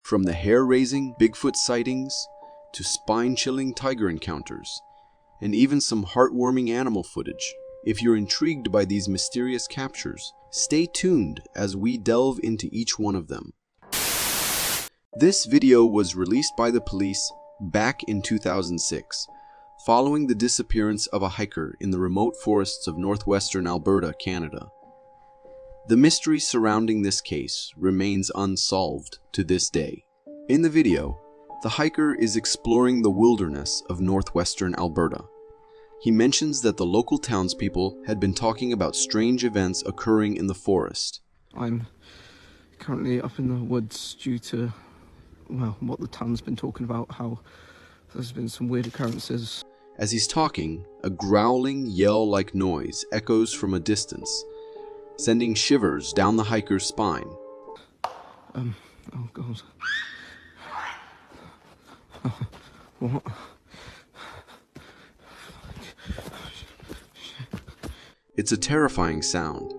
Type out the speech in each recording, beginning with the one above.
From the hair-raising Bigfoot sightings to spine-chilling tiger encounters, and even some heartwarming animal footage. If you're intrigued by these mysterious captures, stay tuned as we delve into each one of them. This video was released by the police back in 2006, following the disappearance of a hiker in the remote forests of northwestern Alberta, Canada. The mystery surrounding this case remains unsolved to this day. In the video, the hiker is exploring the wilderness of northwestern Alberta. He mentions that the local townspeople had been talking about strange events occurring in the forest. I'm currently up in the woods due to, well, what the town's been talking about, how there's been some weird occurrences. As he's talking, a growling, yell-like noise echoes from a distance, sending shivers down the hiker's spine. Oh god. What? It's a terrifying sound,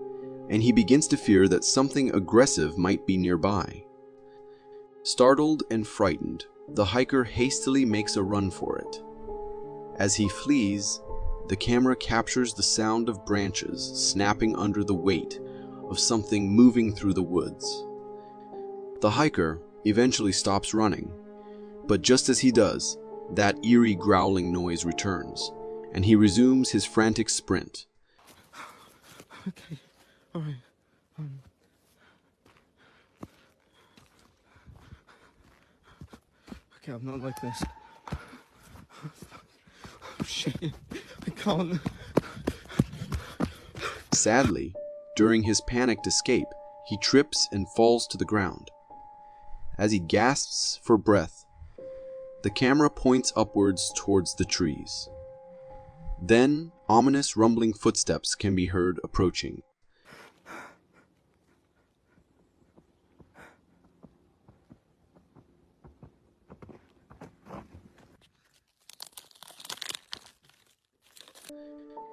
and he begins to fear that something aggressive might be nearby. Startled and frightened, the hiker hastily makes a run for it. As he flees, the camera captures the sound of branches snapping under the weight of something moving through the woods. The hiker eventually stops running, but just as he does, that eerie growling noise returns, and he resumes his frantic sprint. Okay, alright. Okay, I'm not like this. Oh shit, I can't. Sadly, during his panicked escape, he trips and falls to the ground. As he gasps for breath, the camera points upwards towards the trees. Then, ominous rumbling footsteps can be heard approaching.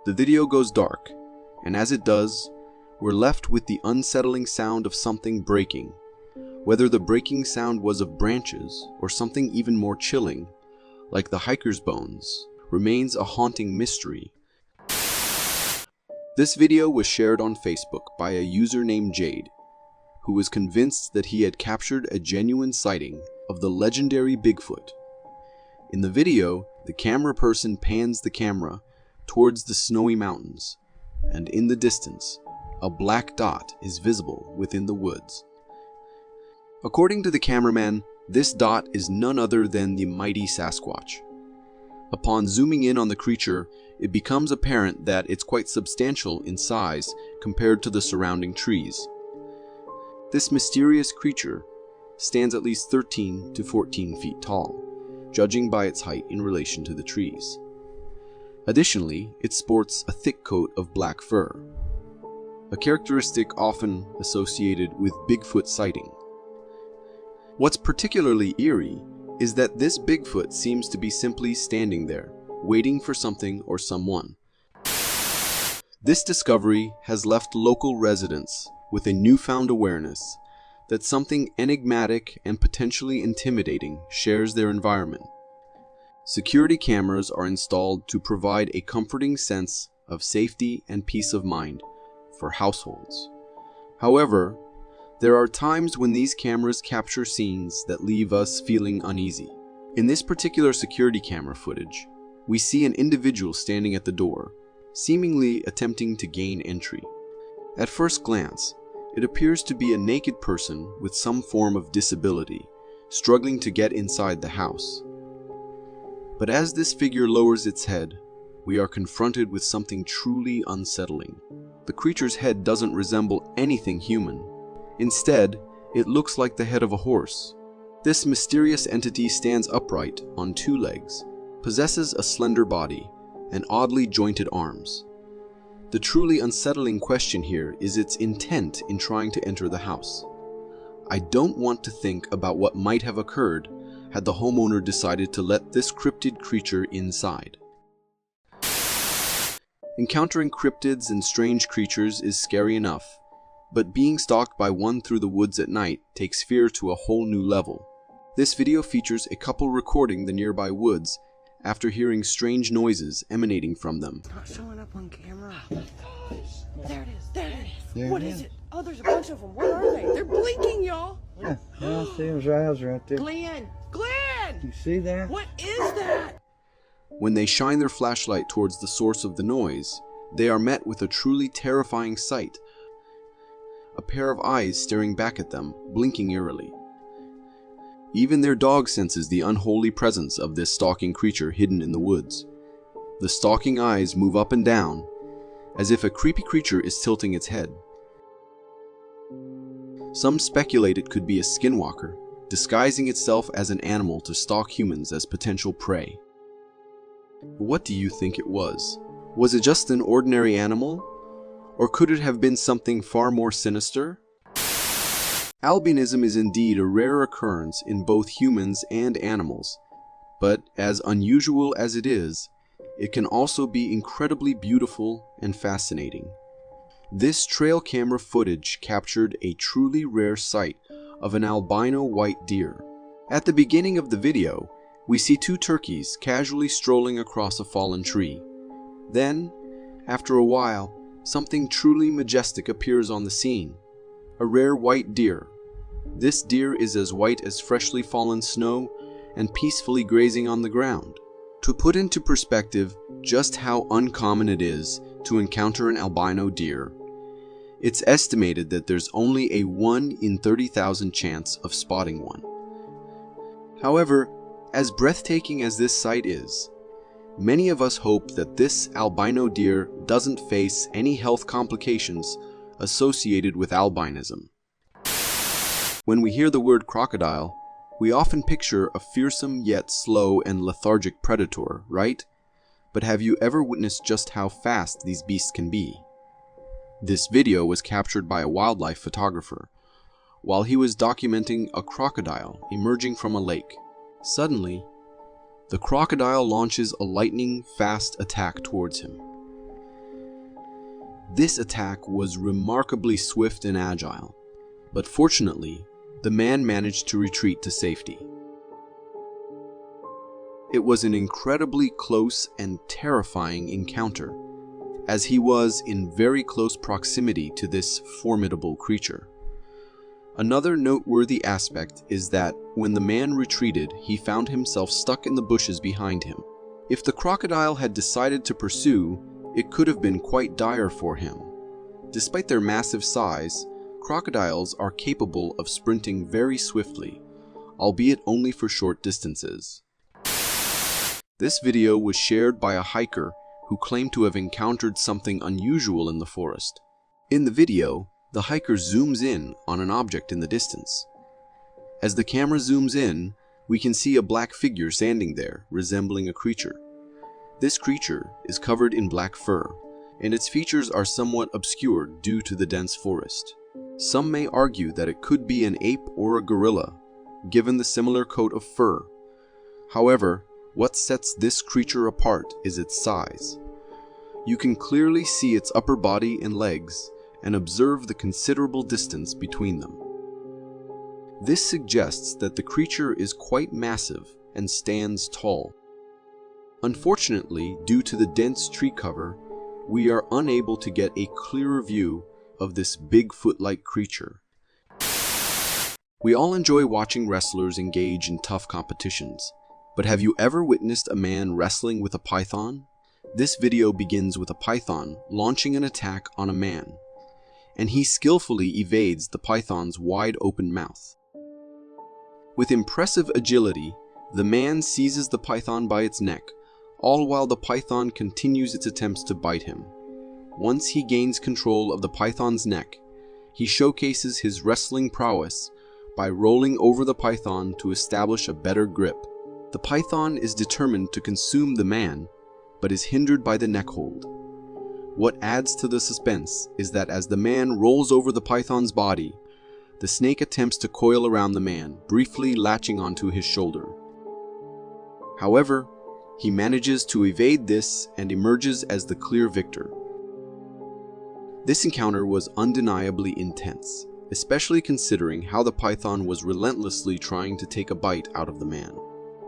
The video goes dark, and as it does, we're left with the unsettling sound of something breaking. Whether the breaking sound was of branches or something even more chilling, like the hiker's bones, remains a haunting mystery. This video was shared on Facebook by a user named Jade, who was convinced that he had captured a genuine sighting of the legendary Bigfoot. In the video, the camera person pans the camera towards the snowy mountains, and in the distance, a black dot is visible within the woods. According to the cameraman, this dot is none other than the mighty Sasquatch. Upon zooming in on the creature, it becomes apparent that it's quite substantial in size compared to the surrounding trees. This mysterious creature stands at least 13 to 14 feet tall, judging by its height in relation to the trees. Additionally, it sports a thick coat of black fur, a characteristic often associated with Bigfoot sighting. What's particularly eerie is that this Bigfoot seems to be simply standing there, waiting for something or someone. This discovery has left local residents with a newfound awareness that something enigmatic and potentially intimidating shares their environment. Security cameras are installed to provide a comforting sense of safety and peace of mind for households. However, there are times when these cameras capture scenes that leave us feeling uneasy. In this particular security camera footage, we see an individual standing at the door, seemingly attempting to gain entry. At first glance, it appears to be a naked person with some form of disability, struggling to get inside the house. But as this figure lowers its head, we are confronted with something truly unsettling. The creature's head doesn't resemble anything human. Instead, it looks like the head of a horse. This mysterious entity stands upright on two legs, possesses a slender body, and oddly jointed arms. The truly unsettling question here is its intent in trying to enter the house. I don't want to think about what might have occurred had the homeowner decided to let this cryptid creature inside. Encountering cryptids and strange creatures is scary enough, but being stalked by one through the woods at night takes fear to a whole new level. This video features a couple recording the nearby woods after hearing strange noises emanating from them. It's not showing up on camera. Oh my gosh. There it is. There it is. There What it is is. it? Oh, there's a bunch of them. What are they? They're blinking, y'all. Yeah, I see those eyes right there. Glenn! Glenn! You see that? What is that? When they shine their flashlight towards the source of the noise, they are met with a truly terrifying sight. A pair of eyes staring back at them, blinking eerily. Even their dog senses the unholy presence of this stalking creature hidden in the woods. The stalking eyes move up and down, as if a creepy creature is tilting its head. Some speculate it could be a skinwalker, disguising itself as an animal to stalk humans as potential prey. What do you think it was? Was it just an ordinary animal? Or could it have been something far more sinister? Albinism is indeed a rare occurrence in both humans and animals, but as unusual as it is, it can also be incredibly beautiful and fascinating. This trail camera footage captured a truly rare sight of an albino white deer. At the beginning of the video, we see two turkeys casually strolling across a fallen tree. Then, after a while, something truly majestic appears on the scene. A rare white deer. This deer is as white as freshly fallen snow and peacefully grazing on the ground. To put into perspective just how uncommon it is to encounter an albino deer, it's estimated that there's only a 1 in 30,000 chance of spotting one. However, as breathtaking as this sight is, many of us hope that this albino deer doesn't face any health complications associated with albinism. When we hear the word crocodile, we often picture a fearsome yet slow and lethargic predator, right? But have you ever witnessed just how fast these beasts can be? This video was captured by a wildlife photographer while he was documenting a crocodile emerging from a lake. Suddenly, the crocodile launches a lightning-fast attack towards him. This attack was remarkably swift and agile, but fortunately, the man managed to retreat to safety. It was an incredibly close and terrifying encounter, as he was in very close proximity to this formidable creature. Another noteworthy aspect is that when the man retreated, he found himself stuck in the bushes behind him. If the crocodile had decided to pursue, it could have been quite dire for him. Despite their massive size, crocodiles are capable of sprinting very swiftly, albeit only for short distances. This video was shared by a hiker who claimed to have encountered something unusual in the forest. In the video, the hiker zooms in on an object in the distance. As the camera zooms in, we can see a black figure standing there, resembling a creature. This creature is covered in black fur, and its features are somewhat obscured due to the dense forest. Some may argue that it could be an ape or a gorilla, given the similar coat of fur. However, what sets this creature apart is its size. You can clearly see its upper body and legs, and observe the considerable distance between them. This suggests that the creature is quite massive and stands tall. Unfortunately, due to the dense tree cover, we are unable to get a clearer view of this Bigfoot-like creature. We all enjoy watching wrestlers engage in tough competitions, but have you ever witnessed a man wrestling with a python? This video begins with a python launching an attack on a man, and he skillfully evades the python's wide open mouth. With impressive agility, the man seizes the python by its neck, all while the python continues its attempts to bite him. Once he gains control of the python's neck, he showcases his wrestling prowess by rolling over the python to establish a better grip. The python is determined to consume the man, but is hindered by the neck hold. What adds to the suspense is that as the man rolls over the python's body, the snake attempts to coil around the man, briefly latching onto his shoulder. However, he manages to evade this and emerges as the clear victor. This encounter was undeniably intense, especially considering how the python was relentlessly trying to take a bite out of the man.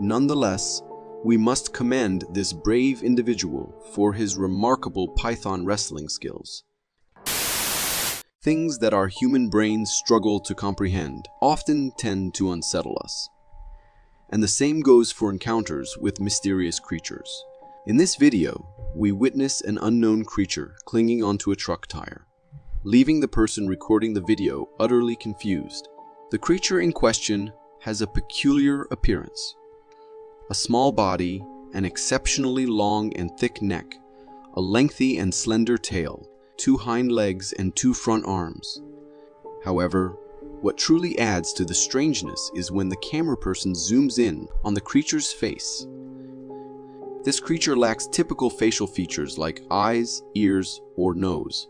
Nonetheless, we must commend this brave individual for his remarkable python wrestling skills. Things that our human brains struggle to comprehend often tend to unsettle us. And the same goes for encounters with mysterious creatures. In this video, we witness an unknown creature clinging onto a truck tire, leaving the person recording the video utterly confused. The creature in question has a peculiar appearance. A small body, an exceptionally long and thick neck, a lengthy and slender tail, 2 hind legs and 2 front arms. However, what truly adds to the strangeness is when the camera person zooms in on the creature's face. This creature lacks typical facial features like eyes, ears, or nose.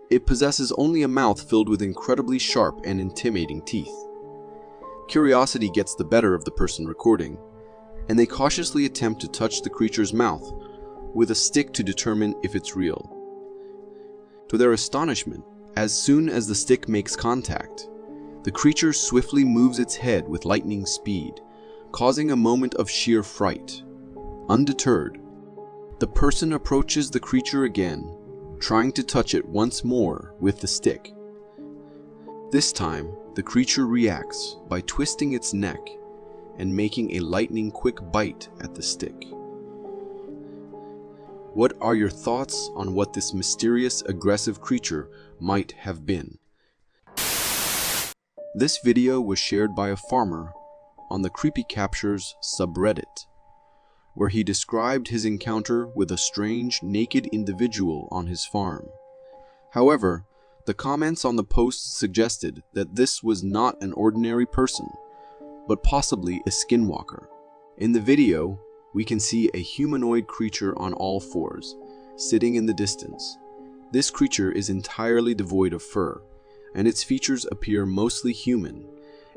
It possesses only a mouth filled with incredibly sharp and intimidating teeth. Curiosity gets the better of the person recording, and they cautiously attempt to touch the creature's mouth with a stick to determine if it's real. To their astonishment, as soon as the stick makes contact, the creature swiftly moves its head with lightning speed, causing a moment of sheer fright. Undeterred, the person approaches the creature again, trying to touch it once more with the stick. This time, the creature reacts by twisting its neck and making a lightning-quick bite at the stick. What are your thoughts on what this mysterious, aggressive creature might have been? This video was shared by a farmer on the Creepy Captures subreddit, where he described his encounter with a strange, naked individual on his farm. However, the comments on the post suggested that this was not an ordinary person, but possibly a skinwalker. In the video, we can see a humanoid creature on all fours, sitting in the distance. This creature is entirely devoid of fur, and its features appear mostly human,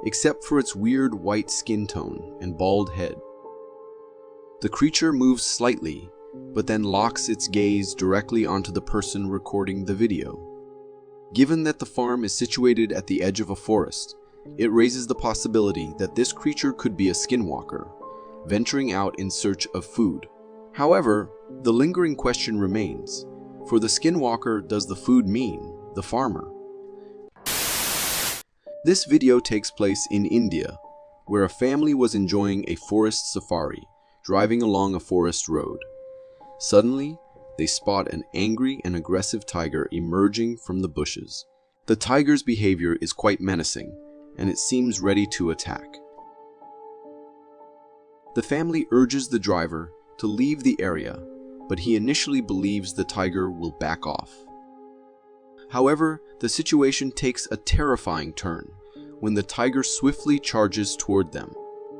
except for its weird white skin tone and bald head. The creature moves slightly, but then locks its gaze directly onto the person recording the video. Given that the farm is situated at the edge of a forest, it raises the possibility that this creature could be a skinwalker, venturing out in search of food. However, the lingering question remains, for the skinwalker, does the food mean the farmer? This video takes place in India, where a family was enjoying a forest safari, driving along a forest road. Suddenly, they spot an angry and aggressive tiger emerging from the bushes. The tiger's behavior is quite menacing, and it seems ready to attack. The family urges the driver to leave the area, but he initially believes the tiger will back off. However, the situation takes a terrifying turn when the tiger swiftly charges toward them.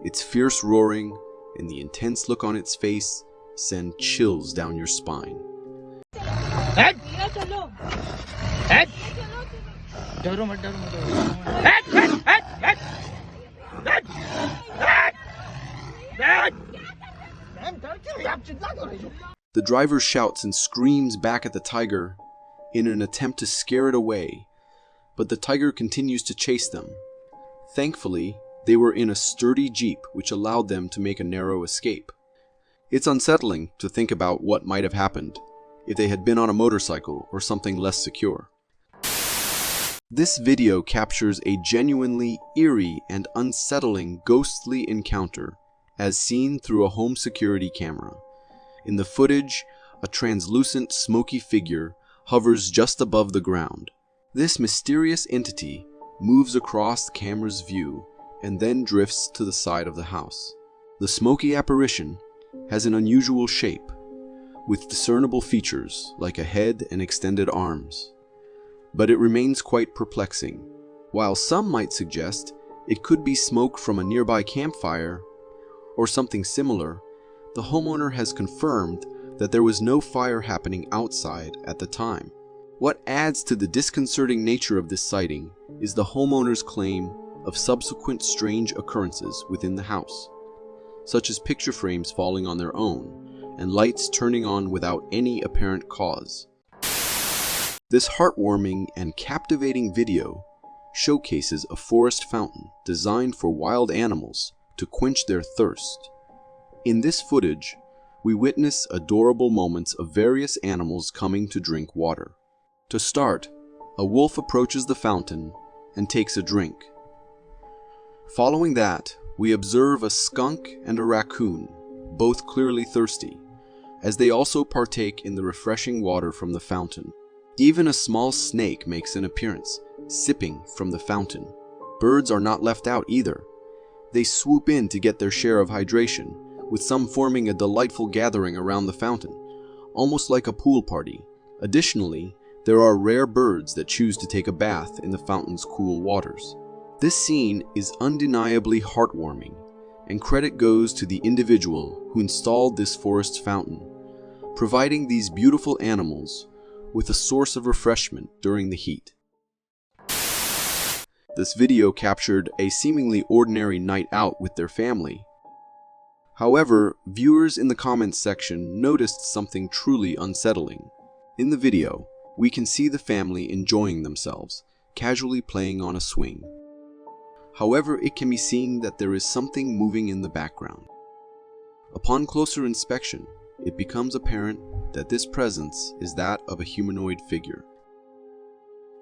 Its fierce roaring and the intense look on its face send chills down your spine. The driver shouts and screams back at the tiger in an attempt to scare it away, but the tiger continues to chase them. Thankfully, they were in a sturdy jeep which allowed them to make a narrow escape. It's unsettling to think about what might have happened if they had been on a motorcycle or something less secure. This video captures a genuinely eerie and unsettling ghostly encounter as seen through a home security camera. In the footage, a translucent, smoky figure hovers just above the ground. This mysterious entity moves across the camera's view and then drifts to the side of the house. The smoky apparition has an unusual shape, with discernible features like a head and extended arms. But it remains quite perplexing. While some might suggest it could be smoke from a nearby campfire or something similar, the homeowner has confirmed that there was no fire happening outside at the time. What adds to the disconcerting nature of this sighting is the homeowner's claim of subsequent strange occurrences within the house, such as picture frames falling on their own and lights turning on without any apparent cause. This heartwarming and captivating video showcases a forest fountain designed for wild animals to quench their thirst. In this footage, we witness adorable moments of various animals coming to drink water. To start, a wolf approaches the fountain and takes a drink. Following that, we observe a skunk and a raccoon, both clearly thirsty, as they also partake in the refreshing water from the fountain. Even a small snake makes an appearance, sipping from the fountain. Birds are not left out either. They swoop in to get their share of hydration, with some forming a delightful gathering around the fountain, almost like a pool party. Additionally, there are rare birds that choose to take a bath in the fountain's cool waters. This scene is undeniably heartwarming, and credit goes to the individual who installed this forest fountain, providing these beautiful animals with a source of refreshment during the heat. This video captured a seemingly ordinary night out with their family. However, viewers in the comments section noticed something truly unsettling. In the video, we can see the family enjoying themselves, casually playing on a swing. However, it can be seen that there is something moving in the background. Upon closer inspection, it becomes apparent that this presence is that of a humanoid figure.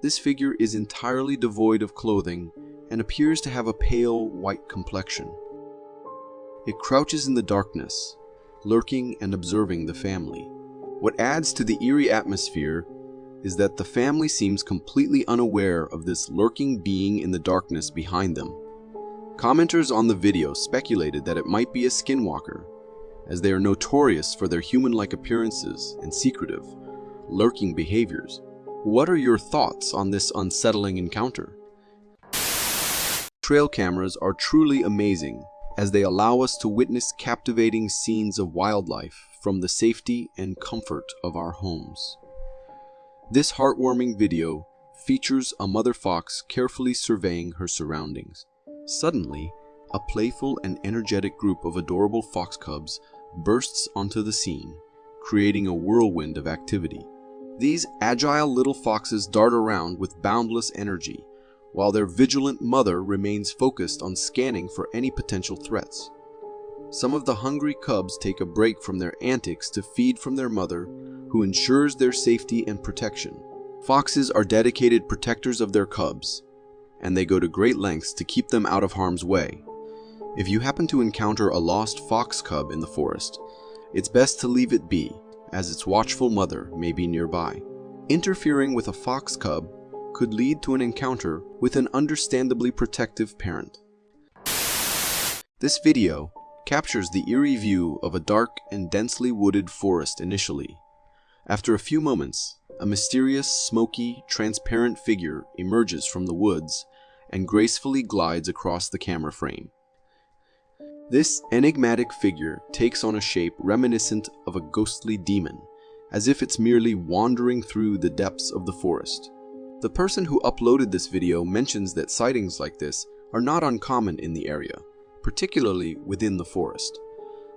This figure is entirely devoid of clothing and appears to have a pale white complexion. It crouches in the darkness, lurking and observing the family. What adds to the eerie atmosphere is that the family seems completely unaware of this lurking being in the darkness behind them. Commenters on the video speculated that it might be a skinwalker, as they are notorious for their human-like appearances and secretive, lurking behaviors. What are your thoughts on this unsettling encounter? Trail cameras are truly amazing, as they allow us to witness captivating scenes of wildlife from the safety and comfort of our homes. This heartwarming video features a mother fox carefully surveying her surroundings. Suddenly, a playful and energetic group of adorable fox cubs bursts onto the scene, creating a whirlwind of activity. These agile little foxes dart around with boundless energy, while their vigilant mother remains focused on scanning for any potential threats. Some of the hungry cubs take a break from their antics to feed from their mother, who ensures their safety and protection. Foxes are dedicated protectors of their cubs, and they go to great lengths to keep them out of harm's way. If you happen to encounter a lost fox cub in the forest, it's best to leave it be, as its watchful mother may be nearby. Interfering with a fox cub could lead to an encounter with an understandably protective parent. This video captures the eerie view of a dark and densely wooded forest initially. After a few moments, a mysterious, smoky, transparent figure emerges from the woods and gracefully glides across the camera frame. This enigmatic figure takes on a shape reminiscent of a ghostly demon, as if it's merely wandering through the depths of the forest. The person who uploaded this video mentions that sightings like this are not uncommon in the area, particularly within the forest.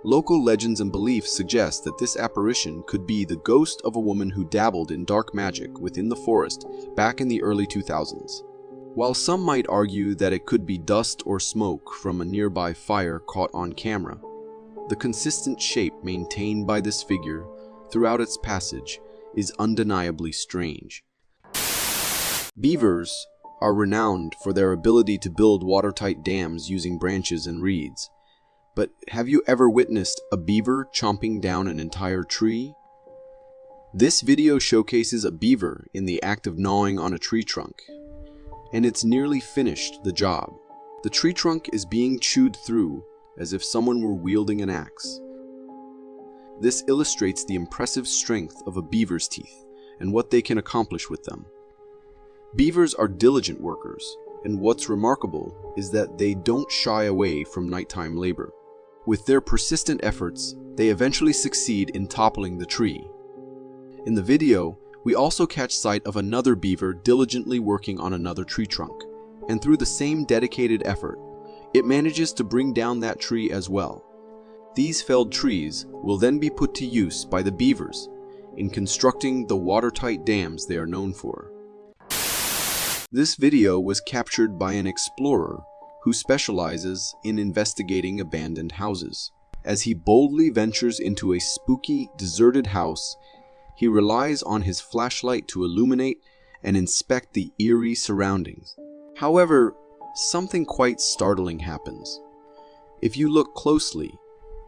Local legends and beliefs suggest that this apparition could be the ghost of a woman who dabbled in dark magic within the forest back in the early 2000s. While some might argue that it could be dust or smoke from a nearby fire caught on camera, the consistent shape maintained by this figure throughout its passage is undeniably strange. Beavers are renowned for their ability to build watertight dams using branches and reeds. But have you ever witnessed a beaver chomping down an entire tree? This video showcases a beaver in the act of gnawing on a tree trunk, and it's nearly finished the job. The tree trunk is being chewed through as if someone were wielding an axe. This illustrates the impressive strength of a beaver's teeth and what they can accomplish with them. Beavers are diligent workers, and what's remarkable is that they don't shy away from nighttime labor. With their persistent efforts, they eventually succeed in toppling the tree. In the video, we also catch sight of another beaver diligently working on another tree trunk, and through the same dedicated effort, it manages to bring down that tree as well. These felled trees will then be put to use by the beavers in constructing the watertight dams they are known for. This video was captured by an explorer who specializes in investigating abandoned houses. As he boldly ventures into a spooky, deserted house, he relies on his flashlight to illuminate and inspect the eerie surroundings. However, something quite startling happens. If you look closely,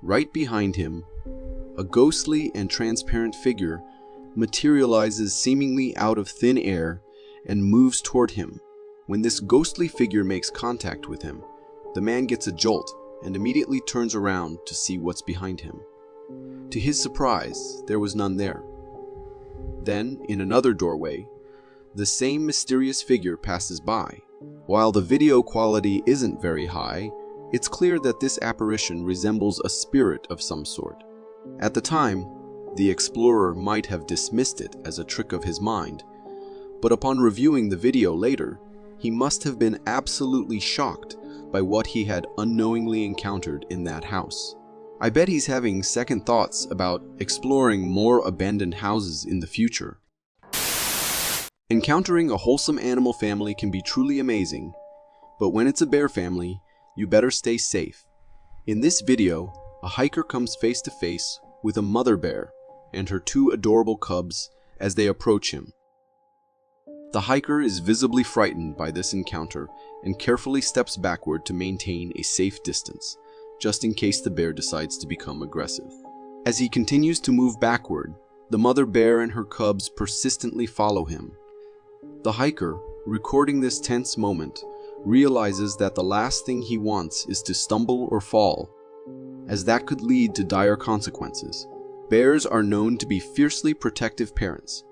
right behind him, a ghostly and transparent figure materializes seemingly out of thin air and moves toward him. When this ghostly figure makes contact with him, the man gets a jolt and immediately turns around to see what's behind him. To his surprise, there was none there. Then, in another doorway, the same mysterious figure passes by. While the video quality isn't very high, it's clear that this apparition resembles a spirit of some sort. At the time, the explorer might have dismissed it as a trick of his mind, but upon reviewing the video later, he must have been absolutely shocked by what he had unknowingly encountered in that house. I bet he's having second thoughts about exploring more abandoned houses in the future. Encountering a wholesome animal family can be truly amazing, but when it's a bear family, you better stay safe. In this video, a hiker comes face to face with a mother bear and her two adorable cubs as they approach him. The hiker is visibly frightened by this encounter and carefully steps backward to maintain a safe distance, just in case the bear decides to become aggressive. As he continues to move backward, the mother bear and her cubs persistently follow him. The hiker, recording this tense moment, realizes that the last thing he wants is to stumble or fall, as that could lead to dire consequences. Bears are known to be fiercely protective parents,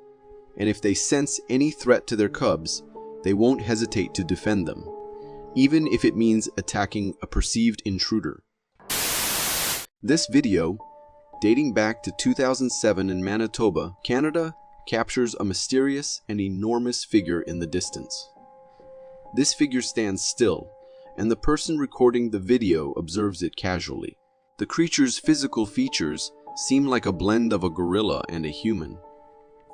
and if they sense any threat to their cubs, they won't hesitate to defend them, even if it means attacking a perceived intruder. This video, dating back to 2007 in Manitoba, Canada, captures a mysterious and enormous figure in the distance. This figure stands still, and the person recording the video observes it casually. The creature's physical features seem like a blend of a gorilla and a human.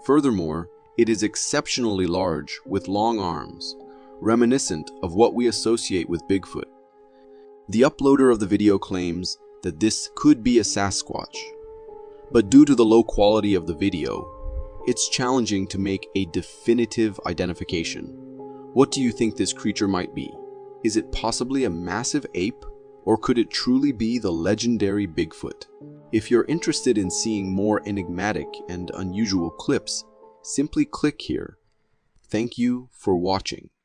Furthermore, it is exceptionally large with long arms, reminiscent of what we associate with Bigfoot. The uploader of the video claims that this could be a Sasquatch, but due to the low quality of the video, it's challenging to make a definitive identification. What do you think this creature might be? Is it possibly a massive ape, or could it truly be the legendary Bigfoot? If you're interested in seeing more enigmatic and unusual clips, simply click here. Thank you for watching.